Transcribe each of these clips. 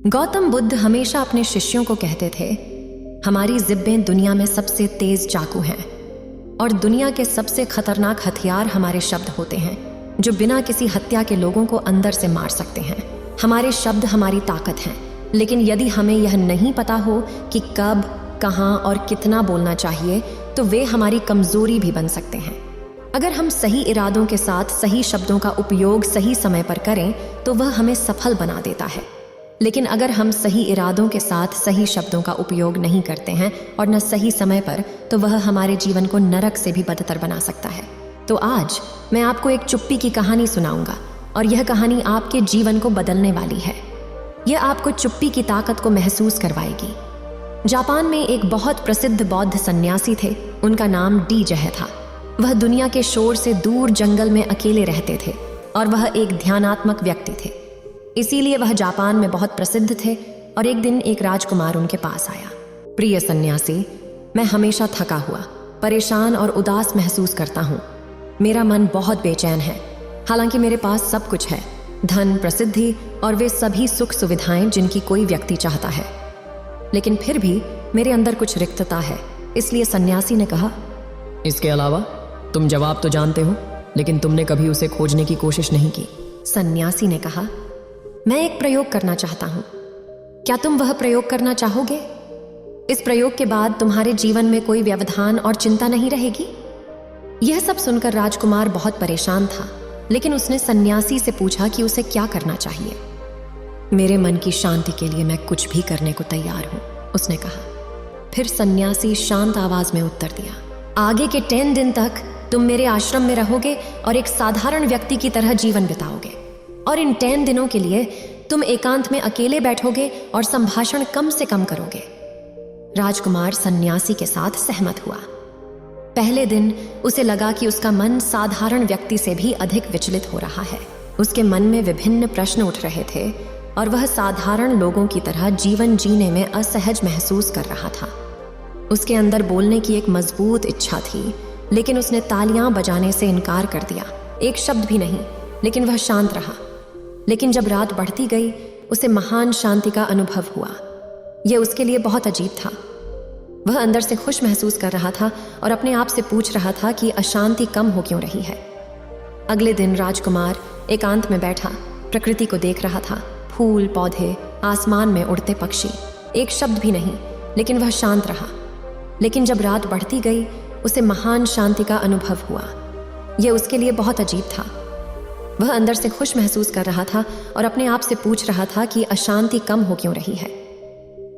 गौतम बुद्ध हमेशा अपने शिष्यों को कहते थे, हमारी जिब्बें दुनिया में सबसे तेज चाकू हैं और दुनिया के सबसे खतरनाक हथियार हमारे शब्द होते हैं, जो बिना किसी हत्या के लोगों को अंदर से मार सकते हैं। हमारे शब्द हमारी ताकत हैं, लेकिन यदि हमें यह नहीं पता हो कि कब, कहाँ और कितना बोलना चाहिए, तो वे हमारी कमजोरी भी बन सकते हैं। अगर हम सही इरादों के साथ सही शब्दों का उपयोग सही समय पर करें, तो वह हमें सफल बना देता है। लेकिन अगर हम सही इरादों के साथ सही शब्दों का उपयोग नहीं करते हैं और न सही समय पर, तो वह हमारे जीवन को नरक से भी बदतर बना सकता है। तो आज मैं आपको एक चुप्पी की कहानी सुनाऊंगा और यह कहानी आपके जीवन को बदलने वाली है। यह आपको चुप्पी की ताकत को महसूस करवाएगी। जापान में एक बहुत प्रसिद्ध बौद्ध सन्यासी थे। उनका नाम डी जहे था। वह दुनिया के शोर से दूर जंगल में अकेले रहते थे और वह एक ध्यानात्मक व्यक्ति थे। इसीलिए वह जापान में बहुत प्रसिद्ध थे। और एक दिन एक राजकुमार उनके पास आया। प्रिय सन्यासी, मैं हमेशा थका हुआ, परेशान और उदास महसूस करता हूँ। मेरा मन बहुत बेचैन है। हालांकि मेरे पास सब कुछ है, धन, प्रसिद्धि और वे सभी सुख सुविधाएं जिनकी कोई व्यक्ति चाहता है, लेकिन फिर भी मेरे अंदर कुछ रिक्तता है। इसलिए सन्यासी ने कहा, इसके अलावा तुम जवाब तो जानते हो, लेकिन तुमने कभी उसे खोजने की कोशिश नहीं की। सन्यासी ने कहा, मैं एक प्रयोग करना चाहता हूं। क्या तुम वह प्रयोग करना चाहोगे? इस प्रयोग के बाद तुम्हारे जीवन में कोई व्यवधान और चिंता नहीं रहेगी। यह सब सुनकर राजकुमार बहुत परेशान था, लेकिन उसने सन्यासी से पूछा कि उसे क्या करना चाहिए। मेरे मन की शांति के लिए मैं कुछ भी करने को तैयार हूं, उसने कहा। फिर सन्यासी शांत आवाज में उत्तर दिया, आगे के 10 दिन तक तुम मेरे आश्रम में रहोगे और एक साधारण व्यक्ति की तरह जीवन बिताओगे। और इन 10 दिनों के लिए तुम एकांत में अकेले बैठोगे और संभाषण कम से कम करोगे। राजकुमार सन्यासी के साथ सहमत हुआ। पहले दिन उसे लगा कि उसका मन साधारण व्यक्ति से भी अधिक विचलित हो रहा है। उसके मन में विभिन्न प्रश्न उठ रहे थे और वह साधारण लोगों की तरह जीवन जीने में असहज महसूस कर रहा था। उसके अंदर बोलने की एक मजबूत इच्छा थी, लेकिन उसने तालियां बजाने से इनकार कर दिया। एक शब्द भी नहीं, लेकिन वह शांत रहा। लेकिन जब रात बढ़ती गई, उसे महान शांति का अनुभव हुआ। यह उसके लिए बहुत अजीब था। वह अंदर से खुश महसूस कर रहा था और अपने आप से पूछ रहा था कि अशांति कम हो क्यों रही है। अगले दिन राजकुमार एकांत में बैठा प्रकृति को देख रहा था। फूल, पौधे, आसमान में उड़ते पक्षी, एक शब्द भी नहीं, लेकिन वह शांत रहा। लेकिन जब रात बढ़ती गई, उसे महान शांति का अनुभव हुआ। यह उसके लिए बहुत अजीब था। वह अंदर से खुश महसूस कर रहा था और अपने आप से पूछ रहा था कि अशांति कम हो क्यों रही है।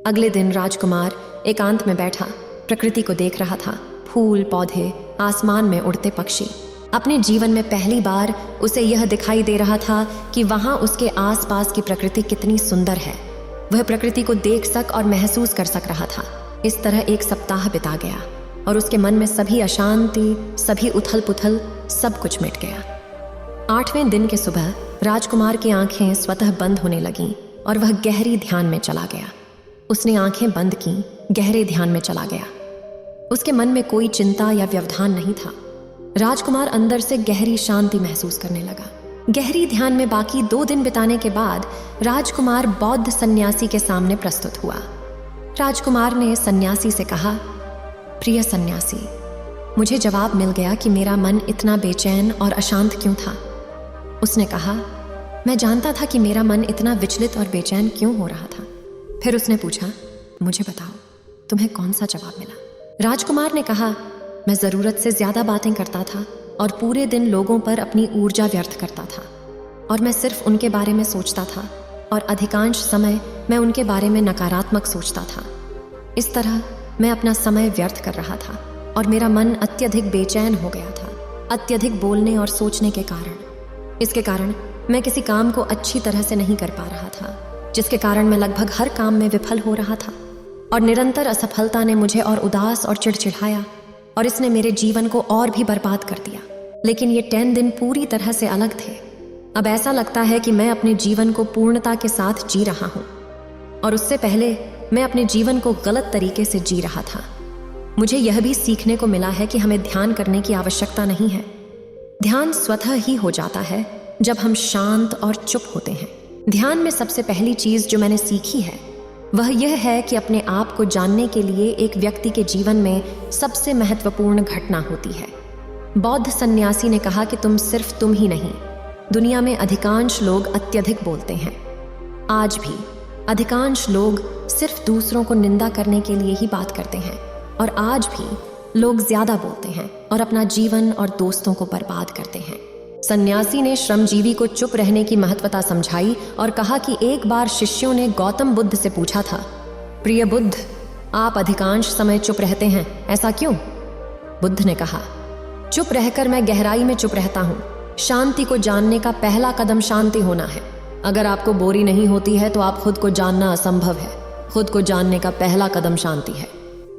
अगले दिन राजकुमार एकांत में बैठा प्रकृति को देख रहा था। फूल, पौधे, आसमान में उड़ते पक्षी। अपने जीवन में पहली बार उसे यह दिखाई दे रहा था कि वहां उसके आसपास की प्रकृति कितनी सुंदर है। वह प्रकृति को देख सक और महसूस कर सक रहा था। इस तरह एक सप्ताह बिता गया और उसके मन में सभी अशांति, सभी उथल पुथल, सब कुछ मिट गया। 8वें दिन के सुबह राजकुमार की आंखें स्वतः बंद होने लगीं और वह गहरी ध्यान में चला गया। उसने आंखें बंद की, गहरे ध्यान में चला गया। उसके मन में कोई चिंता या व्यवधान नहीं था। राजकुमार अंदर से गहरी शांति महसूस करने लगा। गहरी ध्यान में बाकी 2 दिन बिताने के बाद राजकुमार बौद्ध सन्यासी के सामने प्रस्तुत हुआ। राजकुमार ने सन्यासी से कहा, प्रिय सन्यासी, मुझे जवाब मिल गया कि मेरा मन इतना बेचैन और अशांत क्यों था। उसने कहा, मैं जानता था कि मेरा मन इतना विचलित और बेचैन क्यों हो रहा था। फिर उसने पूछा, मुझे बताओ, तुम्हें कौन सा जवाब मिला? राजकुमार ने कहा, मैं जरूरत से ज्यादा बातें करता था और पूरे दिन लोगों पर अपनी ऊर्जा व्यर्थ करता था और मैं सिर्फ उनके बारे में सोचता था और अधिकांश समय मैं उनके बारे में नकारात्मक सोचता था। इस तरह मैं अपना समय व्यर्थ कर रहा था और मेरा मन अत्यधिक बेचैन हो गया था, अत्यधिक बोलने और सोचने के कारण। इसके कारण मैं किसी काम को अच्छी तरह से नहीं कर पा रहा था, जिसके कारण मैं लगभग हर काम में विफल हो रहा था और निरंतर असफलता ने मुझे और उदास और चिड़चिड़ाया और इसने मेरे जीवन को और भी बर्बाद कर दिया। लेकिन ये 10 दिन पूरी तरह से अलग थे। अब ऐसा लगता है कि मैं अपने जीवन को पूर्णता के साथ जी रहा हूँ और उससे पहले मैं अपने जीवन को गलत तरीके से जी रहा था। मुझे यह भी सीखने को मिला है कि हमें ध्यान करने की आवश्यकता नहीं है। ध्यान स्वतः ही हो जाता है जब हम शांत और चुप होते हैं। ध्यान में सबसे पहली चीज जो मैंने सीखी है वह यह है कि अपने आप को जानने के लिए एक व्यक्ति के जीवन में सबसे महत्वपूर्ण घटना होती है। बौद्ध सन्यासी ने कहा कि सिर्फ तुम ही नहीं, दुनिया में अधिकांश लोग अत्यधिक बोलते हैं। आज भी अधिकांश लोग सिर्फ दूसरों को निंदा करने के लिए ही बात करते हैं, और आज भी लोग ज्यादा बोलते हैं और अपना जीवन और दोस्तों को बर्बाद करते हैं। सन्यासी ने श्रमजीवी को चुप रहने की महत्वता समझाई और कहा कि एक बार शिष्यों ने गौतम बुद्ध से पूछा था, प्रिय बुद्ध, आप अधिकांश समय चुप रहते हैं, ऐसा क्यों? बुद्ध ने कहा, चुप रहकर मैं गहराई में चुप रहता हूँ। शांति को जानने का पहला कदम शांति होना है। अगर आपको बोरी नहीं होती है तो आप खुद को जानना असंभव है। खुद को जानने का पहला कदम शांति है।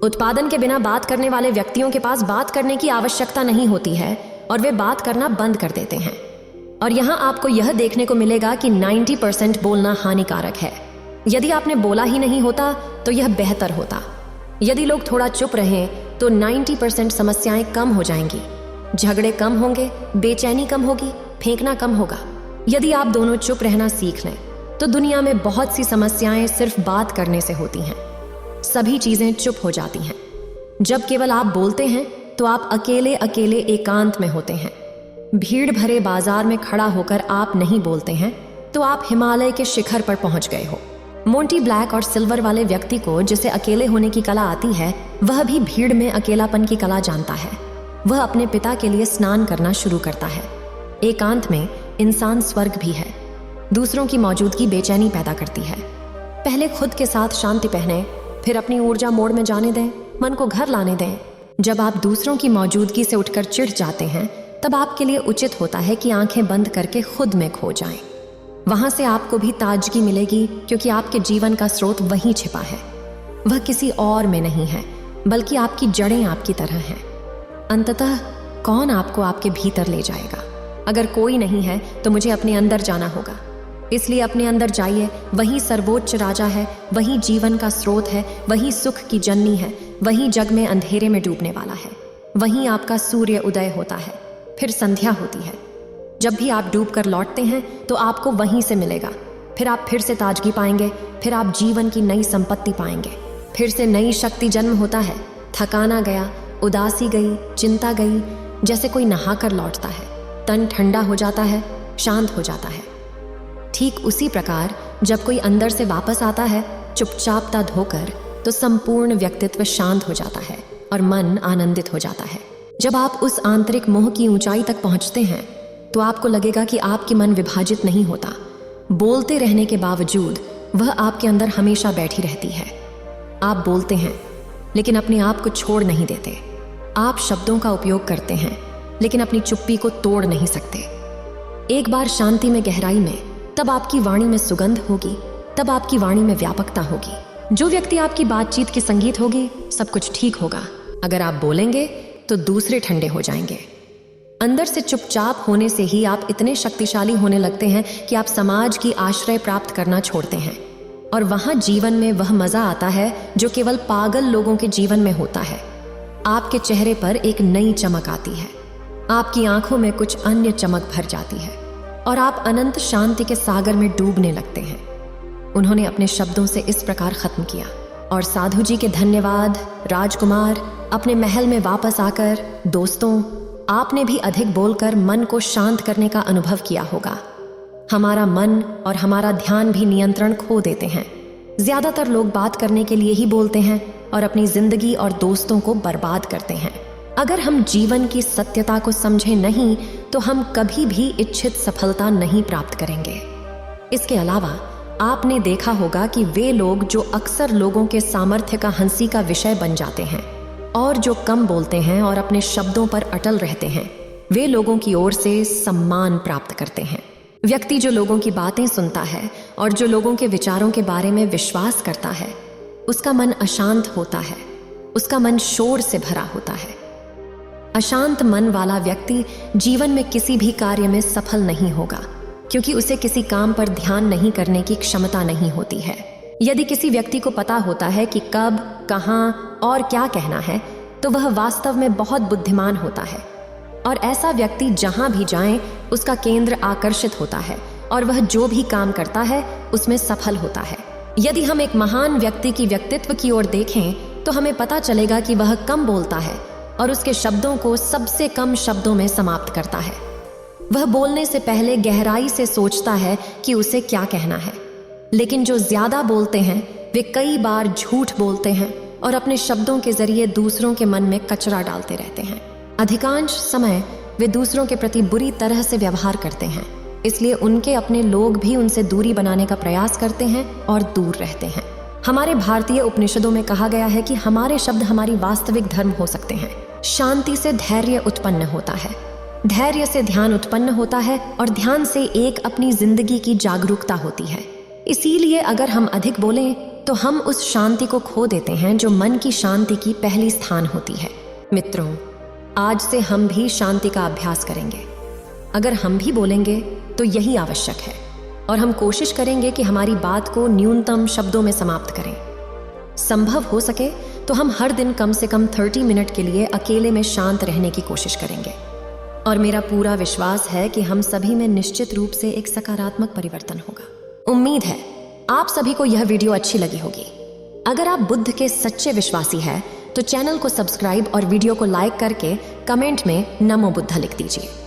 उत्पादन के बिना बात करने वाले व्यक्तियों के पास बात करने की आवश्यकता नहीं होती है और वे बात करना बंद कर देते हैं। और यहाँ आपको यह देखने को मिलेगा कि 90% बोलना हानिकारक है। यदि आपने बोला ही नहीं होता तो यह बेहतर होता। यदि लोग थोड़ा चुप रहें तो 90% समस्याएं कम हो जाएंगी, झगड़े कम होंगे, बेचैनी कम होगी, फेंकना कम होगा। यदि आप दोनों चुप रहना सीख लें तो दुनिया में बहुत सी समस्याएं सिर्फ बात करने से होती हैं। सभी चीजें चुप हो जाती हैं। जब केवल आप बोलते हैं तो आप अकेले अकेले एकांत में होते हैं। भीड़ भरे बाजार में खड़ा होकर आप नहीं बोलते हैं तो आप हिमालय के शिखर पर पहुंच गए हो। मोंटी ब्लैक और सिल्वर वाले व्यक्ति को जिसे अकेले होने की कला आती है, वह भी भीड़ में अकेलापन की कला जानता है। वह अपने पिता के लिए स्नान करना शुरू करता है। एकांत में इंसान स्वर्ग भी है। दूसरों की मौजूदगी बेचैनी पैदा करती है। पहले खुद के साथ शांति पहने, फिर अपनी ऊर्जा मोड़ में जाने दें, मन को घर लाने दें। जब आप दूसरों की मौजूदगी से उठकर चिढ़ जाते हैं तब आपके लिए उचित होता है कि आंखें बंद करके खुद में खो जाएं। वहां से आपको भी ताजगी मिलेगी, क्योंकि आपके जीवन का स्रोत वहीं छिपा है। वह किसी और में नहीं है, बल्कि आपकी जड़ें आपकी तरह हैं। अंततः कौन आपको आपके भीतर ले जाएगा? अगर कोई नहीं है तो मुझे अपने अंदर जाना होगा। इसलिए अपने अंदर जाइए। वही सर्वोच्च राजा है, वही जीवन का स्रोत है, वही सुख की जननी है, वही जग में अंधेरे में डूबने वाला है। वहीं आपका सूर्य उदय होता है, फिर संध्या होती है। जब भी आप डूब कर लौटते हैं तो आपको वहीं से मिलेगा। फिर आप फिर से ताजगी पाएंगे, फिर आप जीवन की नई संपत्ति पाएंगे। फिर से नई शक्ति जन्म होता है। थकाना गया, उदासी गई, चिंता गई, जैसे कोई नहा कर लौटता है। तन ठंडा हो जाता है, शांत हो जाता है। ठीक उसी प्रकार जब कोई अंदर से वापस आता है चुपचापता धोकर, तो संपूर्ण व्यक्तित्व शांत हो जाता है और मन आनंदित हो जाता है। जब आप उस आंतरिक मोह की ऊंचाई तक पहुंचते हैं तो आपको लगेगा कि आपकी मन विभाजित नहीं होता। बोलते रहने के बावजूद वह आपके अंदर हमेशा बैठी रहती है। आप बोलते हैं लेकिन अपने आप को छोड़ नहीं देते। आप शब्दों का उपयोग करते हैं लेकिन अपनी चुप्पी को तोड़ नहीं सकते। एक बार शांति में, गहराई में, तब आपकी वाणी में सुगंध होगी, तब आपकी वाणी में व्यापकता होगी। जो व्यक्ति आपकी बातचीत की संगीत होगी, सब कुछ ठीक होगा। अगर आप बोलेंगे तो दूसरे ठंडे हो जाएंगे। अंदर से चुपचाप होने से ही आप इतने शक्तिशाली होने लगते हैं कि आप समाज की आश्रय प्राप्त करना छोड़ते हैं, और वहां जीवन में वह मजा आता है जो केवल पागल लोगों के जीवन में होता है। आपके चेहरे पर एक नई चमक आती है, आपकी आंखों में कुछ अन्य चमक भर जाती है और आप अनंत शांति के सागर में डूबने लगते हैं। उन्होंने अपने शब्दों से इस प्रकार खत्म किया। और साधु जी के धन्यवाद। राजकुमार, अपने महल में वापस आकर, दोस्तों, आपने भी अधिक बोलकर मन को शांत करने का अनुभव किया होगा। हमारा मन और हमारा ध्यान भी नियंत्रण खो देते हैं। ज्यादातर लोग बात करने के लिए ही बोलते हैं और अपनी जिंदगी और दोस्तों को बर्बाद करते हैं। अगर हम जीवन की सत्यता को समझे नहीं तो हम कभी भी इच्छित सफलता नहीं प्राप्त करेंगे। इसके अलावा आपने देखा होगा कि वे लोग जो अक्सर लोगों के सामर्थ्य का हंसी का विषय बन जाते हैं और जो कम बोलते हैं और अपने शब्दों पर अटल रहते हैं, वे लोगों की ओर से सम्मान प्राप्त करते हैं। व्यक्ति जो लोगों की बातें सुनता है और जो लोगों के विचारों के बारे में विश्वास करता है, उसका मन अशांत होता है, उसका मन शोर से भरा होता है। अशांत मन वाला व्यक्ति जीवन में किसी भी कार्य में सफल नहीं होगा, क्योंकि उसे किसी काम पर ध्यान नहीं करने की क्षमता नहीं होती है। यदि किसी व्यक्ति को पता होता है कि कब, कहाँ और क्या कहना है, तो वह वास्तव में बहुत बुद्धिमान होता है। और ऐसा व्यक्ति जहां भी जाए उसका केंद्र आकर्षित होता है और वह जो भी काम करता है उसमें सफल होता है। यदि हम एक महान व्यक्ति की व्यक्तित्व की ओर देखें तो हमें पता चलेगा कि वह कम बोलता है और उसके शब्दों को सबसे कम शब्दों में समाप्त करता है। वह बोलने से पहले गहराई से सोचता है कि उसे क्या कहना है, लेकिन जो ज्यादा बोलते हैं वे कई बार झूठ बोलते हैं और अपने शब्दों के जरिए दूसरों के मन में कचरा डालते रहते हैं। अधिकांश समय वे दूसरों के प्रति बुरी तरह से व्यवहार करते हैं, इसलिए उनके अपने लोग भी उनसे दूरी बनाने का प्रयास करते हैं और दूर रहते हैं। हमारे भारतीय उपनिषदों में कहा गया है कि हमारे शब्द हमारी वास्तविक धर्म हो सकते हैं। शांति से धैर्य उत्पन्न होता है, धैर्य से ध्यान उत्पन्न होता है और ध्यान से एक अपनी जिंदगी की जागरूकता होती है। इसीलिए अगर हम अधिक बोलें तो हम उस शांति को खो देते हैं जो मन की शांति की पहली स्थान होती है। मित्रों, आज से हम भी शांति का अभ्यास करेंगे। अगर हम भी बोलेंगे तो यही आवश्यक है और हम कोशिश करेंगे कि हमारी बात को न्यूनतम शब्दों में समाप्त करें। संभव हो सके तो हम हर दिन कम से कम 30 मिनट के लिए अकेले में शांत रहने की कोशिश करेंगे और मेरा पूरा विश्वास है कि हम सभी में निश्चित रूप से एक सकारात्मक परिवर्तन होगा। उम्मीद है आप सभी को यह वीडियो अच्छी लगी होगी। अगर आप बुद्ध के सच्चे विश्वासी हैं तो चैनल को सब्सक्राइब और वीडियो को लाइक करके कमेंट में नमो बुद्धा लिख दीजिए।